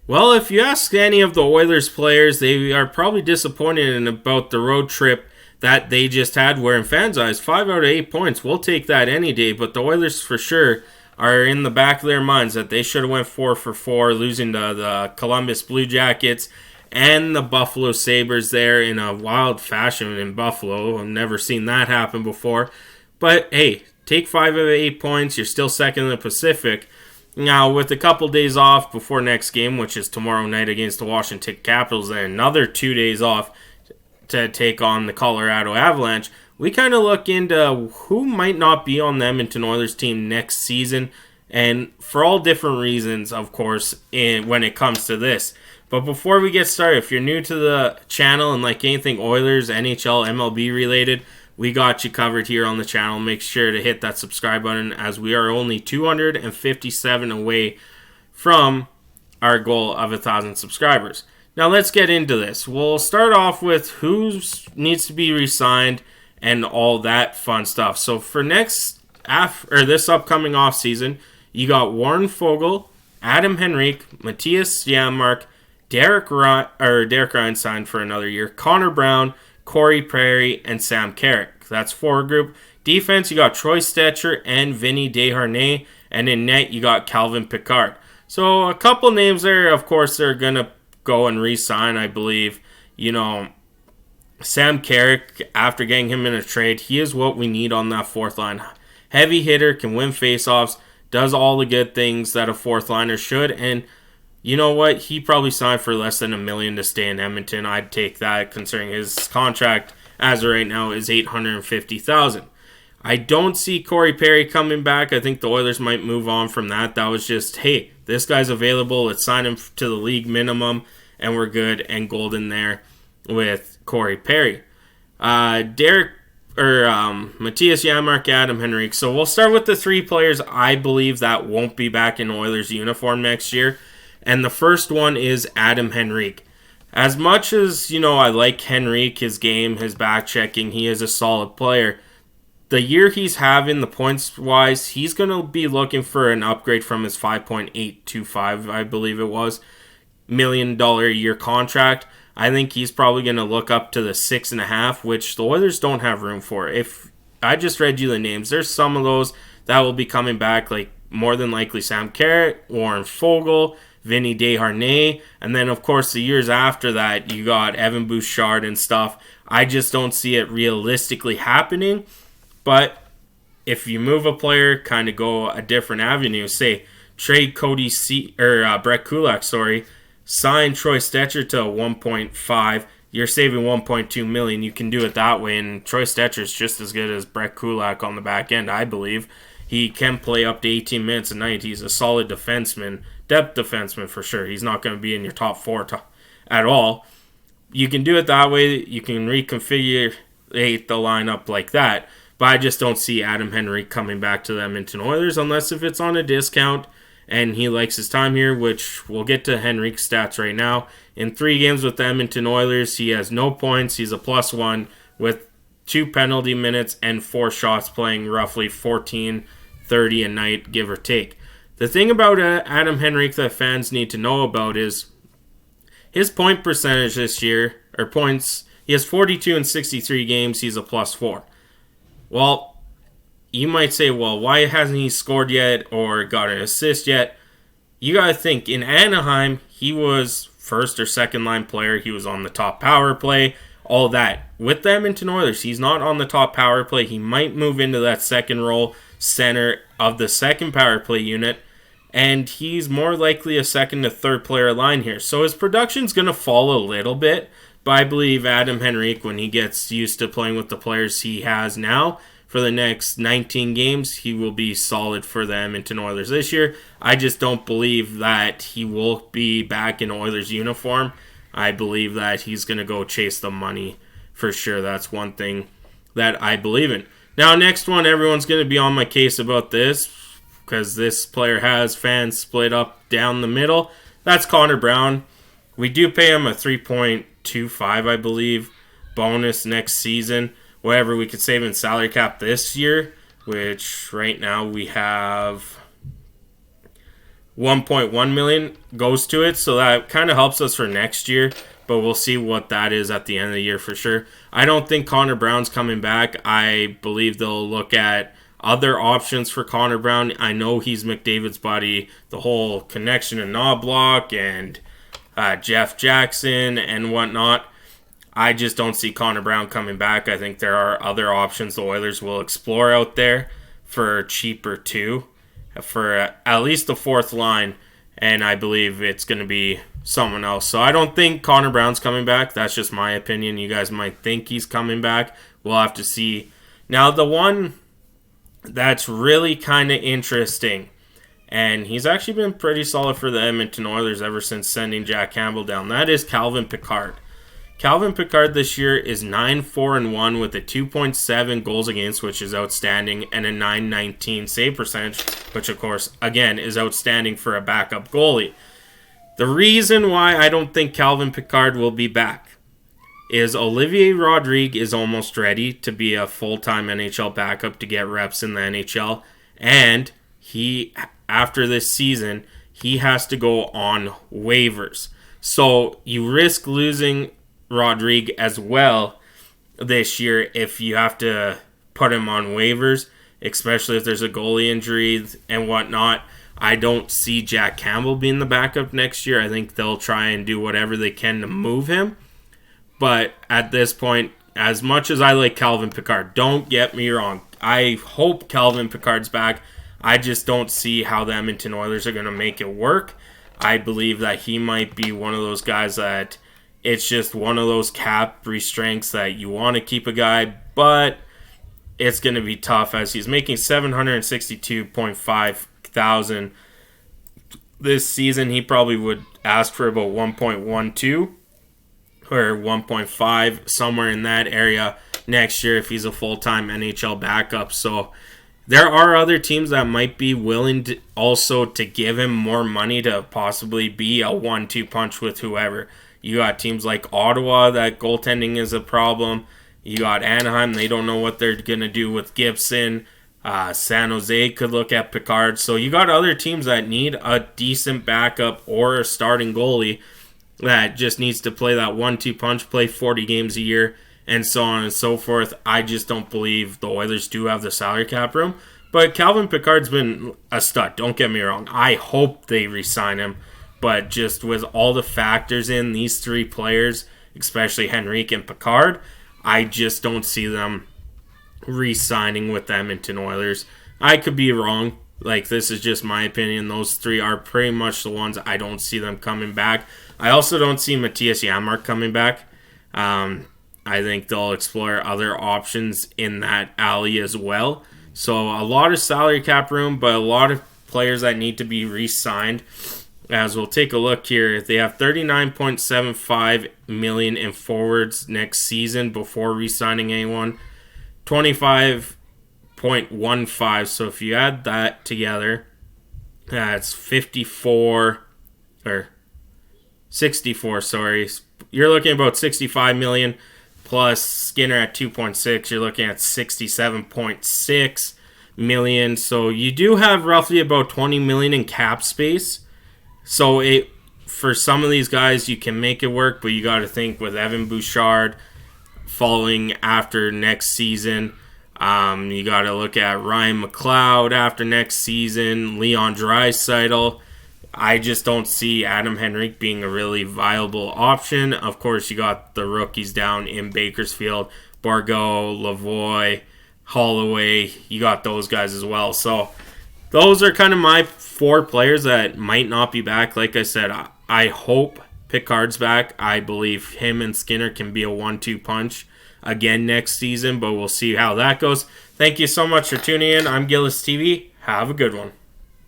Well, if you ask any of the Oilers players, they are probably disappointed in about the road trip that they just had. Where in fans' eyes, 5 out of 8 points, we'll take that any day. But the Oilers for sure are in the back of their minds that they should have went 4 for 4, losing to the Columbus Blue Jackets and the Buffalo Sabres there in a wild fashion in Buffalo. I've never seen that happen before. But hey, take 5 out of 8 points. You're still second in the Pacific. Now, with a couple days off before next game, which is tomorrow night against the Washington Capitals, and another 2 days off to take on the Colorado Avalanche, we kind of look into who might not be on the Edmonton Oilers team next season, and for all different reasons, of course, when it comes to this. But before we get started, if you're new to the channel and like anything Oilers, NHL, MLB related, we got you covered here on the channel. Make sure to hit that subscribe button as we are only 257 away from our goal of 1,000 subscribers. Now let's get into this. We'll start off with who needs to be re-signed and all that fun stuff. So for this upcoming offseason, you got Warren Foegele, Adam Henrique, Matthias Janmark, Derek Ryan signed for another year, Connor Brown, Corey Perry, and Sam Carrick. That's forward group. Defense, you got Troy Stecher and Vinny Desharnais. And in net, you got Calvin Pickard. So a couple names there, of course, they're going to go and re-sign, I believe. Sam Carrick, after getting him in a trade, he is what we need on that fourth line. Heavy hitter, can win faceoffs, does all the good things that a fourth liner should, and you know what? He probably signed for less than $1 million to stay in Edmonton. I'd take that, considering his contract as of right now is $850,000. I don't see Corey Perry coming back. I think the Oilers might move on from that. That was just, hey, this guy's available. Let's sign him to the league minimum, and we're good and golden there with Corey Perry. Matthias Janmark, Adam Henrique. So we'll start with the three players I believe that won't be back in Oilers uniform next year. And the first one is Adam Henrique. As much as, I like Henrique, his game, his back checking, he is a solid player. The year he's having, the points-wise, he's going to be looking for an upgrade from his $5.825, I believe it was, $1 million a year contract. I think he's probably going to look up to the 6.5, which the Oilers don't have room for. If I just read you the names, there's some of those that will be coming back, like more than likely Sam Carrick, Warren Foegele, Vinny Desharnais, and then of course the years after that you got Evan Bouchard and stuff. I just don't see it realistically happening. But if you move a player, kind of go a different avenue, say trade Brett Kulak, sign Troy Stecher to 1.5. You're saving 1.2 million. You can do it that way, and Troy Stecher is just as good as Brett Kulak on the back end, I believe. He can play up to 18 minutes a night. He's a solid defenseman, depth defenseman for sure. He's not going to be in your top four at all. You can do it that way. You can reconfigure the lineup like that. But I just don't see Adam Henrique coming back to the Edmonton Oilers unless if it's on a discount and he likes his time here, which we'll get to Henrique's stats right now. In 3 games with the Edmonton Oilers, he has no points. He's a +1 with 2 penalty minutes and 4 shots, playing roughly 14-30 a night, give or take. The thing about Adam Henrique that fans need to know about is his point percentage this year, or points, he has 42 in 63 games, he's a +4. Well, you might say, well, why hasn't he scored yet or got an assist yet? You got to think, in Anaheim, he was first or second line player. He was on the top power play, all that. With the Edmonton Oilers, he's not on the top power play. He might move into that second role, center of the second power play unit, and he's more likely a second to third player line here. So his production's going to fall a little bit, but I believe Adam Henrique, when he gets used to playing with the players he has now, for the next 19 games, he will be solid for the Edmonton Oilers this year. I just don't believe that he will be back in Oilers uniform. I believe that he's going to go chase the money for sure. That's one thing that I believe in. Now, next one, everyone's going to be on my case about this because this player has fans split up down the middle. That's Connor Brown. We do pay him a 3.25, I believe, bonus next season. Whatever we could save in salary cap this year, which right now we have 1.1 million goes to it, so that kind of helps us for next year, but we'll see what that is at the end of the year for sure. I don't think Connor Brown's coming back. I believe they'll look at other options for Connor Brown. I know he's McDavid's buddy, the whole connection to Knobloch and Jeff Jackson and whatnot. I just don't see Connor Brown coming back. I think there are other options the Oilers will explore out there for cheaper too, for at least the fourth line, and I believe it's going to be someone else. So I don't think Connor Brown's coming back. That's just my opinion. You guys might think he's coming back. We'll have to see. Now, the one that's really kind of interesting, and he's actually been pretty solid for the Edmonton Oilers ever since sending Jack Campbell down, that is Calvin Pickard. Calvin Pickard this year is 9-4-1 with a 2.7 goals against, which is outstanding, and a .919 save percentage, which of course, again, is outstanding for a backup goalie. The reason why I don't think Calvin Pickard will be back is Olivier Rodrigue is almost ready to be a full-time NHL backup to get reps in the NHL, and he, after this season, he has to go on waivers. So you risk losing Rodrigue as well this year if you have to put him on waivers, especially if there's a goalie injury and whatnot. I don't see Jack Campbell being the backup next year. I think they'll try and do whatever they can to move him. But at this point, as much as I like Calvin Pickard, don't get me wrong, I hope Calvin Pickard's back. I just don't see how the Edmonton Oilers are going to make it work. I believe that he might be one of those guys that it's just one of those cap restraints that you want to keep a guy, but it's going to be tough as he's making $762.5 thousand this season. He probably would ask for about 1.12 or 1.5, somewhere in that area next year if he's a full-time NHL backup. So there are other teams that might be willing to also to give him more money to possibly be a 1-2 punch with whoever. You got teams like Ottawa that goaltending is a problem. You got Anaheim, they don't know what they're going to do with Gibson. San Jose could look at Pickard. So you got other teams that need a decent backup or a starting goalie that just needs to play that 1-2 punch, play 40 games a year, and so on and so forth. I just don't believe the Oilers do have the salary cap room. But Calvin Pickard's been a stud, don't get me wrong. I hope they re-sign him. But just with all the factors in these three players, especially Henrique and Pickard, I just don't see them re-signing with the Edmonton Oilers. I could be wrong. Like, this is just my opinion. Those three are pretty much the ones I don't see them coming back. I also don't see Matthias Janmark coming back. I think they'll explore other options in that alley as well. So a lot of salary cap room, but a lot of players that need to be re-signed. As we'll take a look here, they have $39.75 million in forwards next season before re-signing anyone. 25.15. So if you add that together, that's 64 or 64. Sorry, you're looking at about 65 million plus Skinner at 2.6. You're looking at 67.6 million. So you do have roughly about 20 million in cap space. So for some of these guys, you can make it work, but you got to think with Evan Bouchard following after next season. You got to look at Ryan McLeod after next season, Leon Draisaitl. I just don't see Adam Henrique being a really viable option. Of course, you got the rookies down in Bakersfield, Bourgault, Lavoie, Holloway. You got those guys as well. So those are kind of my four players that might not be back. Like I said, I hope Pickard's back. I believe him and Skinner can be a 1-2 punch again next season, but we'll see how that goes. Thank you so much for tuning in. I'm Gillis TV. Have a good one.